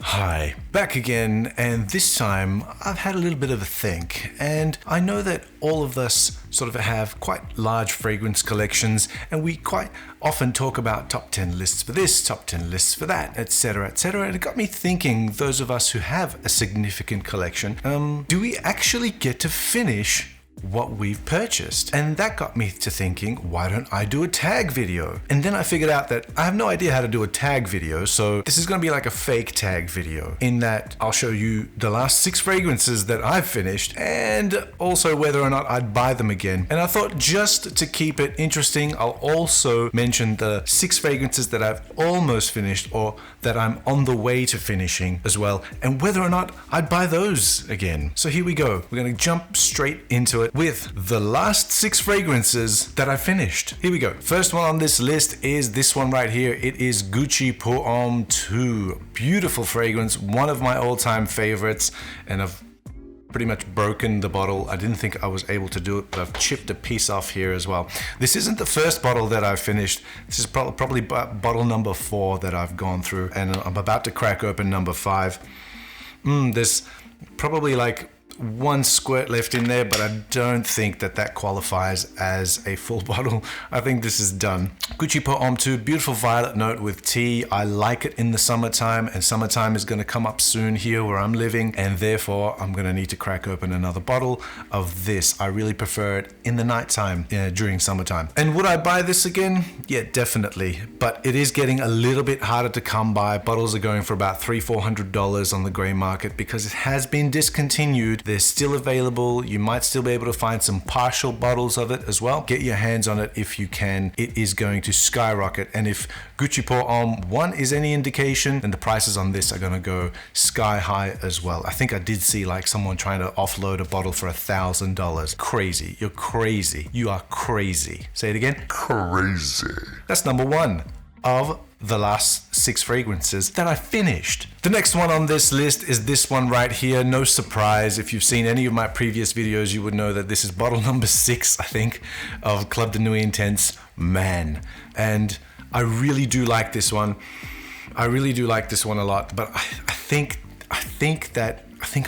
Hi, back again, and this time I've had a little bit of a think, and I know that all of us sort of have quite large fragrance collections, and we quite often talk about top 10 lists for this, top 10 lists for that, etc., etc., and it got me thinking, those of us who have a significant collection, do we actually get to finish what we've purchased? And that got me to thinking, why don't I do a tag video? And then I figured out that I have no idea how to do a tag video, so this is going to be like a fake tag video, in that I'll show you the last 6 fragrances that I've finished and also whether or not I'd buy them again. And I thought, just to keep it interesting, I'll also mention the 6 fragrances that I've almost finished or that I'm on the way to finishing as well, and whether or not I'd buy those again. So here we go. We're going to jump straight into it with the last 6 fragrances that I finished. Here we go. First one on this list is this one right here. It is Gucci Pour Homme 2. Beautiful fragrance, one of my all-time favorites, and I've pretty much broken the bottle. I didn't think I was able to do it, but I've chipped a piece off here as well. This isn't the first bottle that I've finished. This is probably bottle number 4 that I've gone through, and I'm about to crack open number 5. There's probably like 1 squirt left in there, but I don't think that qualifies as a full bottle. I think this is done. Gucci Pour Homme 2, beautiful violet note with tea. I like it in the summertime, and summertime is going to come up soon here where I'm living, and therefore I'm going to need to crack open another bottle of this. I really prefer it in the nighttime during summertime. And would I buy this again? Yeah, definitely, but it is getting a little bit harder to come by. Bottles are going for about $300-400 on the grey market because it has been discontinued. They're still available. You might still be able to find some partial bottles of it as well. Get your hands on it if you can. It is going to skyrocket. And if Gucci Pour Homme 1 is any indication, then the prices on this are going to go sky high as well. I think I did see like someone trying to offload a bottle for $1,000. Crazy. You're crazy. You are crazy. Say it again. Crazy. That's number 1 of the last 6 fragrances that I finished. The next one on this list is this one right here. No surprise, if you've seen any of my previous videos, you would know that this is bottle number 6, I think, of Club de Nuit Intense Man. And I really do like this one. I really do like this one a lot, but I think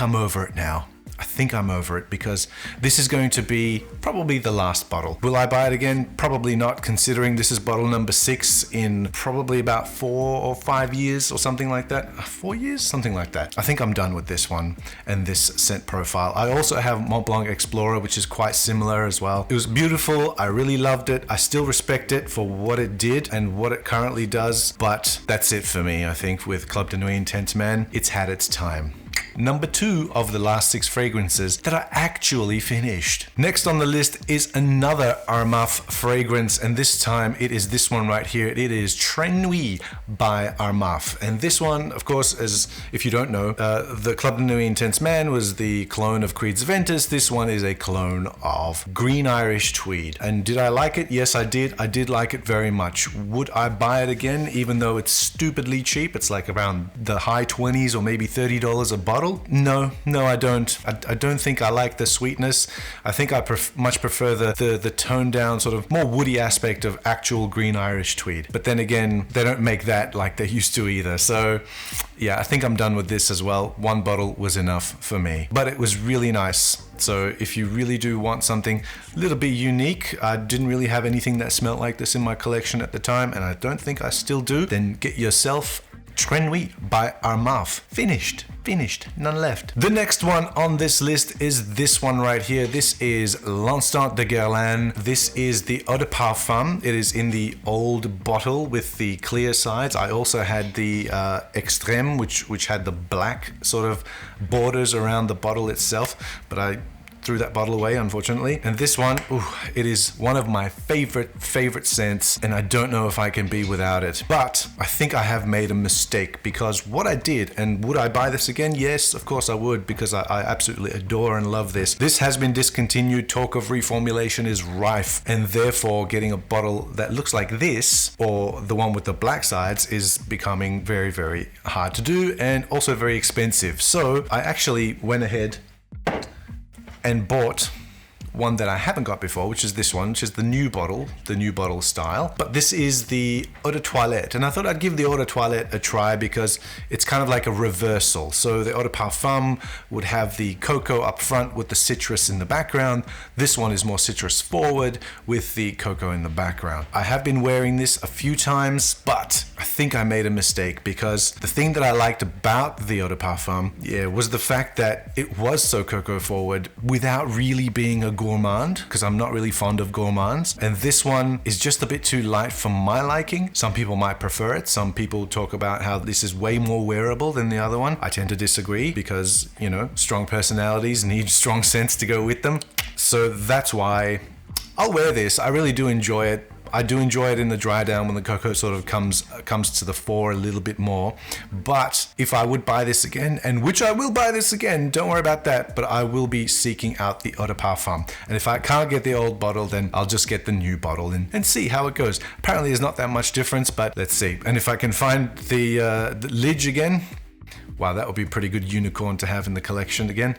I'm over it now. I think I'm over it because this is going to be probably the last bottle. Will I buy it again? Probably not, considering this is bottle number 6 in probably about 4 or 5 years or something like that. 4 years? Something like that. I think I'm done with this one and this scent profile. I also have Mont Blanc Explorer, which is quite similar as well. It was beautiful. I really loved it. I still respect it for what it did and what it currently does, but that's it for me, I think, with Club de Nuit Intense Man. It's had its time. Number 2 of the last 6 fragrances that I actually finished. Next on the list is another Armaf fragrance, and this time it is this one right here. It is Nuit by Armaf. And this one, of course, as if you don't know, the Club de Nuit Intense Man was the clone of Creed's Ventus. This one is a clone of Green Irish Tweed. And did I like it? Yes, I did. I did like it very much. Would I buy it again, even though it's stupidly cheap? It's like around the high 20s or maybe $30 a bottle. No, I don't. I don't think I like the sweetness. I think I much prefer the toned down, sort of more woody aspect of actual Green Irish Tweed. But then again, they don't make that like they used to either. So yeah, I think I'm done with this as well. 1 bottle was enough for me. But it was really nice. So if you really do want something a little bit unique, I didn't really have anything that smelled like this in my collection at the time, and I don't think I still do, then get yourself Nuit by Armaf. Finished, none left. The next one on this list is this one right here. This is L'Instant de Guerlain. This is the Eau de Parfum. It is in the old bottle with the clear sides. I also had the Extrême, which had the black sort of borders around the bottle itself, but I threw that bottle away, unfortunately. And this one, it is one of my favorite scents, and I don't know if I can be without it. But I think I have made a mistake, because what I did, and would I buy this again? Yes, of course I would, because I absolutely adore and love this. This has been discontinued. Talk of reformulation is rife, and therefore getting a bottle that looks like this, or the one with the black sides, is becoming very, very hard to do, and also very expensive. So I actually went ahead and bought one that I haven't got before, which is this one, which is the new bottle style. But this is the Eau de Toilette, and I thought I'd give the Eau de Toilette a try because it's kind of like a reversal. So the Eau de Parfum would have the cocoa up front with the citrus in the background. This one is more citrus forward with the cocoa in the background. I have been wearing this a few times, but I think I made a mistake because the thing that I liked about the Eau de Parfum, was the fact that it was so cocoa forward without really being a gourmand, because I'm not really fond of gourmands. And this one is just a bit too light for my liking. Some people might prefer it. Some people talk about how this is way more wearable than the other one. I tend to disagree because, strong personalities need strong scents to go with them. So that's why I'll wear this. I really do enjoy it. I do enjoy it in the dry down when the cocoa sort of comes to the fore a little bit more. But if I would buy this again, and which I will buy this again, don't worry about that, but I will be seeking out the Eau de Parfum. And if I can't get the old bottle, then I'll just get the new bottle and see how it goes. Apparently there's not that much difference, but let's see. And if I can find the Liege again, wow, that would be a pretty good unicorn to have in the collection again.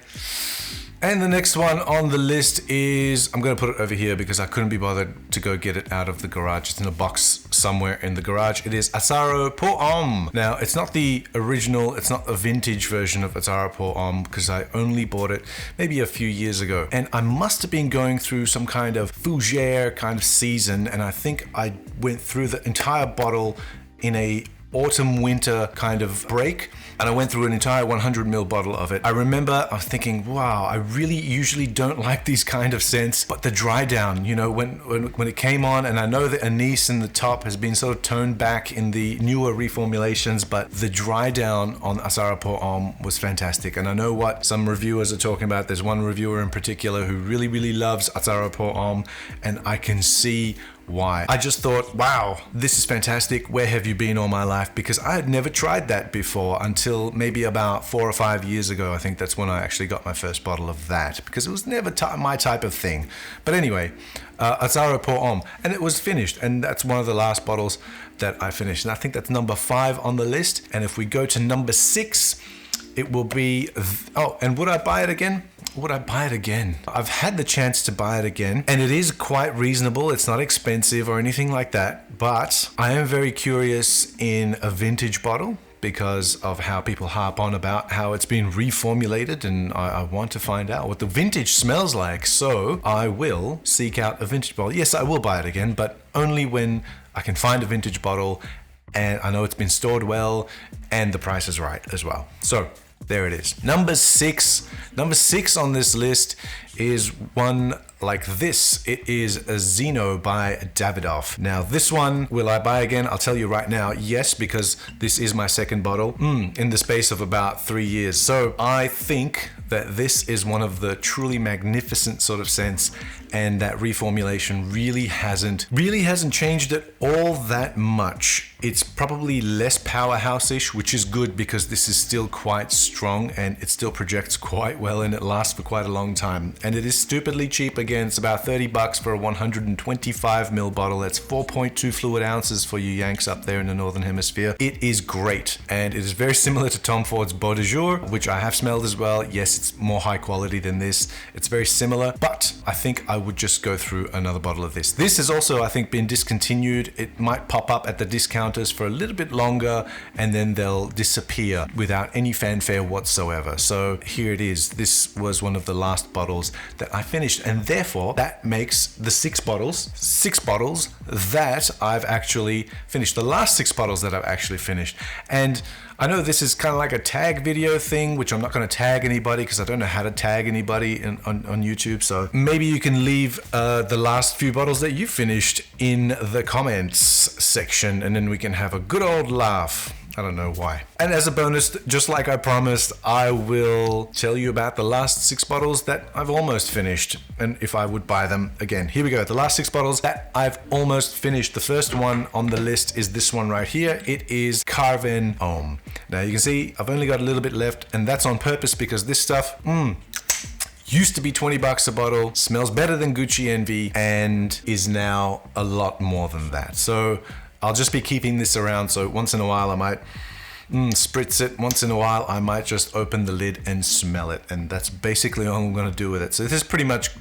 And the next one on the list is, I'm going to put it over here because I couldn't be bothered to go get it out of the garage. It's in a box somewhere in the garage. It is Asaro Pour Homme. Now, it's not the original, it's not a vintage version of Asaro Pour Homme because I only bought it maybe a few years ago. And I must have been going through some kind of fougere kind of season, and I think I went through the entire bottle in a autumn-winter kind of break, and I went through an entire 100ml bottle of it. I remember I was thinking, wow, I really usually don't like these kind of scents, but the dry down, when it came on, and I know that anise in the top has been sort of toned back in the newer reformulations, but the dry down on Asaro Pour Homme was fantastic. And I know what some reviewers are talking about. There's one reviewer in particular who really, really loves Asaro Pour Homme, and I can see why. I just thought, wow, this is fantastic. Where have you been all my life? Because I had never tried that before until maybe about 4 or 5 years ago. I think that's when I actually got my first bottle of that, because it was never my type of thing. But anyway, Asaro Pour Homme, and it was finished, and that's one of the last bottles that I finished. And I think that's number 5 on the list. And if we go to number 6, it will be, and would I buy it again? Would I buy it again? I've had the chance to buy it again, and it is quite reasonable. It's not expensive or anything like that, but I am very curious in a vintage bottle because of how people harp on about how it's been reformulated, and I want to find out what the vintage smells like. So I will seek out a vintage bottle. Yes, I will buy it again, but only when I can find a vintage bottle and I know it's been stored well and the price is right as well. So there it is. Number six on this list is one like this. It is a Zeno by Davidoff. Now this one, will I buy again? I'll tell you right now, yes, because this is my second bottle in the space of about 3 years. So I think that this is one of the truly magnificent sort of scents, and that reformulation really hasn't changed it all that much. It's probably less powerhouse-ish, which is good because this is still quite strong and it still projects quite well and it lasts for quite a long time. And it is stupidly cheap. Again, it's about $30 for a 125ml bottle. That's 4.2 fluid ounces for you Yanks up there in the Northern Hemisphere. It is great, and it is very similar to Tom Ford's Beau de Jour, which I have smelled as well. Yes, it's more high quality than this. It's very similar, but I think I would just go through another bottle of this. This has also, I think, been discontinued. It might pop up at the discounters for a little bit longer and then they'll disappear without any fanfare whatsoever. So here it is. This was one of the last bottles that I finished, and therefore that makes the six bottles that I've actually finished, the last 6 bottles that I've actually finished. And I know this is kind of like a tag video thing, which I'm not going to tag anybody because I don't know how to tag anybody on YouTube. So maybe you can leave the last few bottles that you finished in the comments section, and then we can have a good old laugh. I don't know why. And as a bonus, just like I promised, I will tell you about the last 6 bottles that I've almost finished, and if I would buy them again. Here we go. The last 6 bottles that I've almost finished. The first one on the list is this one right here. It is Carven Homme. Now you can see I've only got a little bit left, and that's on purpose because this stuff, used to be $20 a bottle, smells better than Gucci Envy, and is now a lot more than that. So I'll just be keeping this around, so once in a while I might spritz it. Once in a while I might just open the lid and smell it, and that's basically all I'm going to do with it. So this is pretty much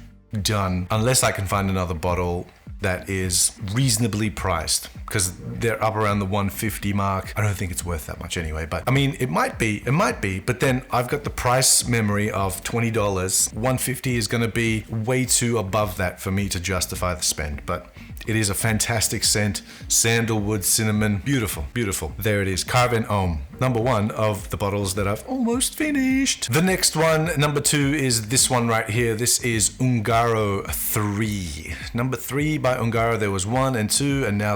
done unless I can find another bottle that is reasonably priced, because they're up around the 150 mark. I don't think it's worth that much anyway, but I mean, it might be, but then I've got the price memory of $20. 150 is going to be way too above that for me to justify the spend, but it is a fantastic scent. Sandalwood, cinnamon, beautiful, beautiful. There it is, Carven Homme, number 1 of the bottles that I've almost finished. The next one, number 2, is this one right here. This is Ungaro 3. Number 3 by Ungaro. There was 1 and 2, and now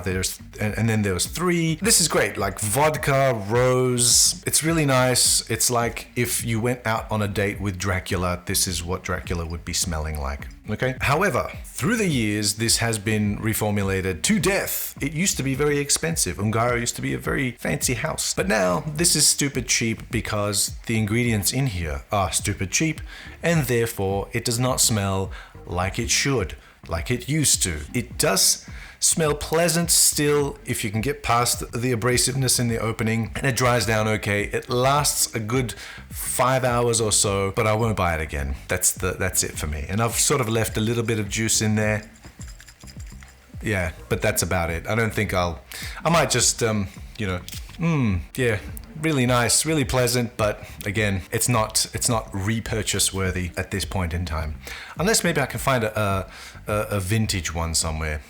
and then there was 3. This is great, like vodka, rose. It's really nice. It's like if you went out on a date with Dracula, this is what Dracula would be smelling like. Okay. However, through the years, this has been reformulated to death. It used to be very expensive. Ungaro used to be a very fancy house. But now this is stupid cheap because the ingredients in here are stupid cheap, and therefore it does not smell like it should, like it used to. It does smell pleasant still if you can get past the abrasiveness in the opening, and it dries down okay. It lasts a good 5 hours or so, but I won't buy it again. That's it for me. And I've sort of left a little bit of juice in there. Yeah, but that's about it. I don't think I might just, yeah, really nice, really pleasant, but again, it's not repurchase worthy at this point in time. Unless maybe I can find a vintage one somewhere.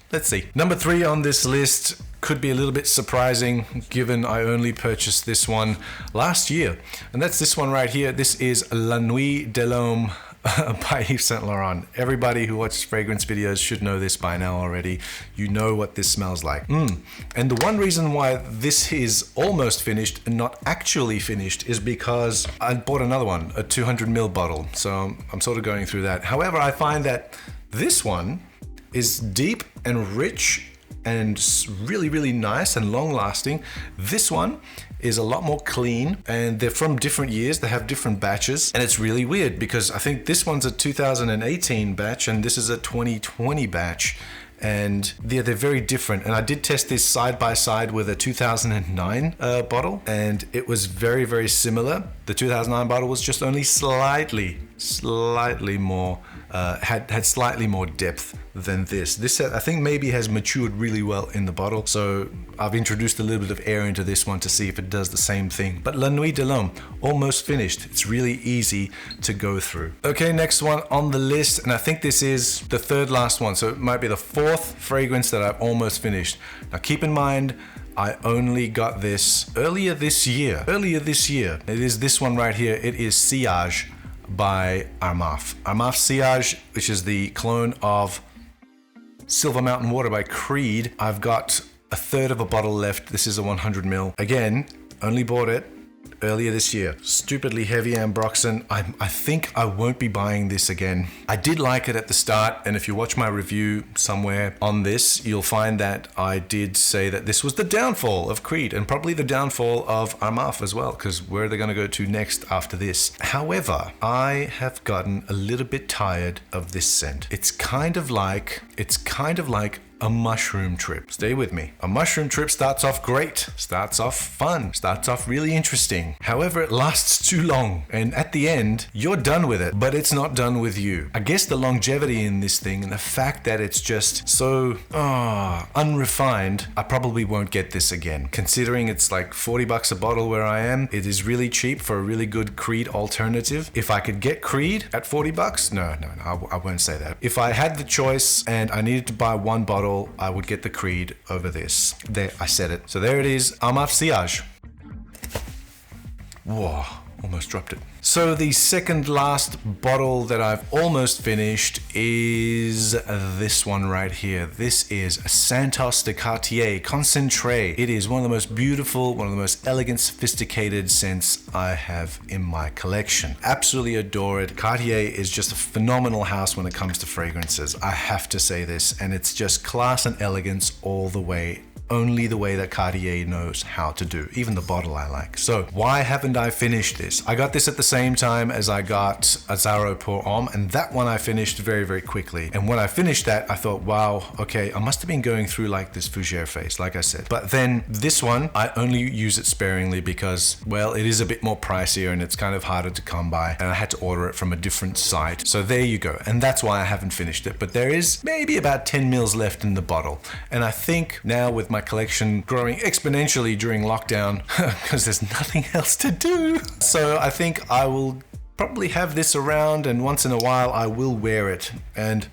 Let's see. Number 3 on this list could be a little bit surprising given I only purchased this one last year. And that's this one right here. This is La Nuit de Lhomme by Yves Saint Laurent. Everybody who watches fragrance videos should know this by now already. You know what this smells like. And the one reason why this is almost finished and not actually finished is because I bought another one, a 200ml bottle. So I'm sort of going through that. However, I find that this one is deep and rich and really, really nice and long lasting. This one is a lot more clean, and they're from different years. They have different batches, and it's really weird because I think this one's a 2018 batch and this is a 2020 batch, and they're very different. And I did test this side by side with a 2009 bottle, and it was very, very similar. The 2009 bottle was just only slightly more had slightly more depth than this. This I think maybe has matured really well in the bottle, so I've introduced a little bit of air into this one to see if it does the same thing. But La Nuit de Lhomme, almost finished. It's really easy to go through. Okay, next one on the list, and I think this is the third last one, so it might be the 4th fragrance that I've almost finished. Now keep in mind, I only got this earlier this year. It is this one right here. It is Siage by Armaf. Armaf Siage, which is the clone of Silver Mountain Water by Creed. I've got a third of a bottle left. This is a 100ml. Again, only bought it earlier this year. Stupidly heavy ambroxan. I think I won't be buying this again. I did like it at the start, and if you watch my review somewhere on this, you'll find that I did say that this was the downfall of Creed, and probably the downfall of Armaf as well, because where are they going to go to next after this? However, I have gotten a little bit tired of this scent. It's kind of like a mushroom trip. Stay with me. A mushroom trip starts off great, starts off fun, starts off really interesting. However, it lasts too long, and at the end, you're done with it, but it's not done with you. I guess the longevity in this thing and the fact that it's just so unrefined, I probably won't get this again. Considering it's like $40 a bottle where I am, it is really cheap for a really good Creed alternative. If I could get Creed at $40, no, I won't say that. If I had the choice and I needed to buy one bottle, I would get the Creed over this. There, I said it. So there it is, Armaf Siage. Whoa, almost dropped it. So the second last bottle that I've almost finished is this one right here. This is Santos de Cartier Concentré. It is one of the most beautiful, one of the most elegant, sophisticated scents I have in my collection. Absolutely adore it. Cartier is just a phenomenal house when it comes to fragrances. I have to say this, and it's just class and elegance all the way only the way that Cartier knows how to do. Even the bottle I like. So why haven't I finished this? I got this at the same time as I got Asaro Pour Homme, and that one I finished very, very quickly. And when I finished that, I thought, wow, okay, I must have been going through like this fougere phase, like I said. But then this one, I only use it sparingly because, well, it is a bit more pricier and it's kind of harder to come by, and I had to order it from a different site. So there you go. And that's why I haven't finished it. But there is maybe about 10 mils left in the bottle. And I think now with my collection growing exponentially during lockdown, because there's nothing else to do. So I think I will probably have this around, and once in a while I will wear it and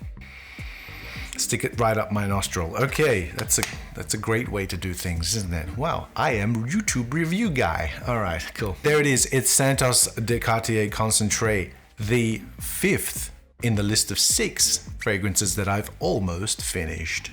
stick it right up my nostril. Okay, that's a great way to do things, isn't it? Wow, I am YouTube review guy. All right, cool. There it is. It's Santos de Cartier Concentré, the 5th in the list of 6 fragrances that I've almost finished.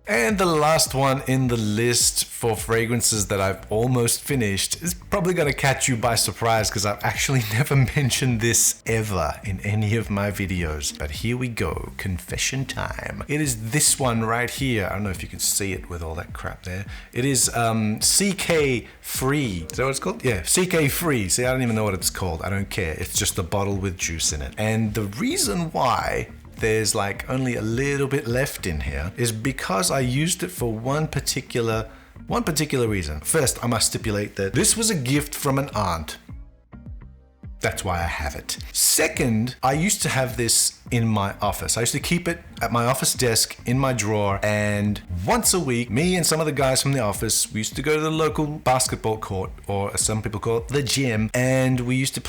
And the last one in the list for fragrances that I've almost finished is probably going to catch you by surprise because I've actually never mentioned this ever in any of my videos. But here we go, confession time. It is this one right here. I don't know if you can see it with all that crap there. It is CK Free. Is that what it's called? Yeah, CK Free. See, I don't even know what it's called. I don't care. It's just a bottle with juice in it. And the reason why there's like only a little bit left in here is because I used it for one particular reason. First, I must stipulate that this was a gift from an aunt. That's why I have it. Second, I used to have this in my office. I used to keep it at my office desk in my drawer, and once a week, me and some of the guys from the office, we used to go to the local basketball court, or as some people call it, the gym, and we used to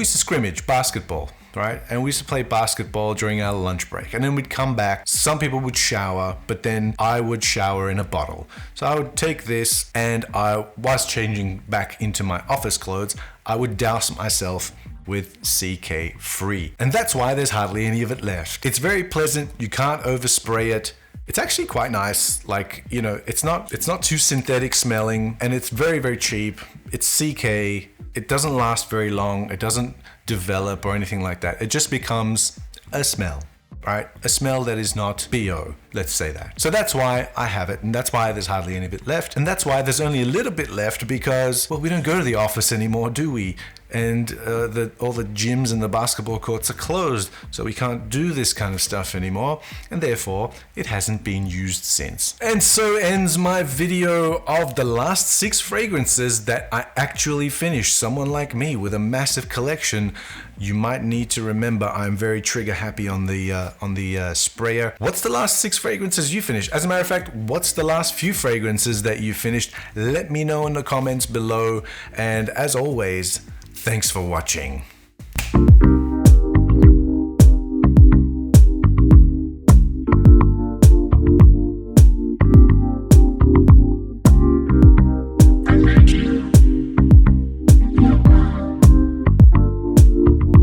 scrimmage basketball. Right? And we used to play basketball during our lunch break. And then we'd come back. Some people would shower, but then I would shower in a bottle. So I would take this, and I was changing back into my office clothes. I would douse myself with CK Free. And that's why there's hardly any of it left. It's very pleasant. You can't overspray it. It's actually quite nice. Like, you know, it's not too synthetic smelling, and it's very, very cheap. It's CK. It doesn't last very long. It doesn't develop or anything like that. It just becomes a smell, right? A smell that is not BO, let's say that. So that's why I have it, and that's why there's hardly any bit left, and that's why there's only a little bit left because, well, we don't go to the office anymore, do we? And all the gyms and the basketball courts are closed, so we can't do this kind of stuff anymore, and therefore it hasn't been used since. And so ends my video of the last 6 fragrances that I actually finished. Someone like me with a massive collection, you might need to remember I'm very trigger happy on the sprayer. What's the last 6 fragrances you finished? As a matter of fact, what's the last few fragrances that you finished? Let me know in the comments below, and as always, thanks for watching.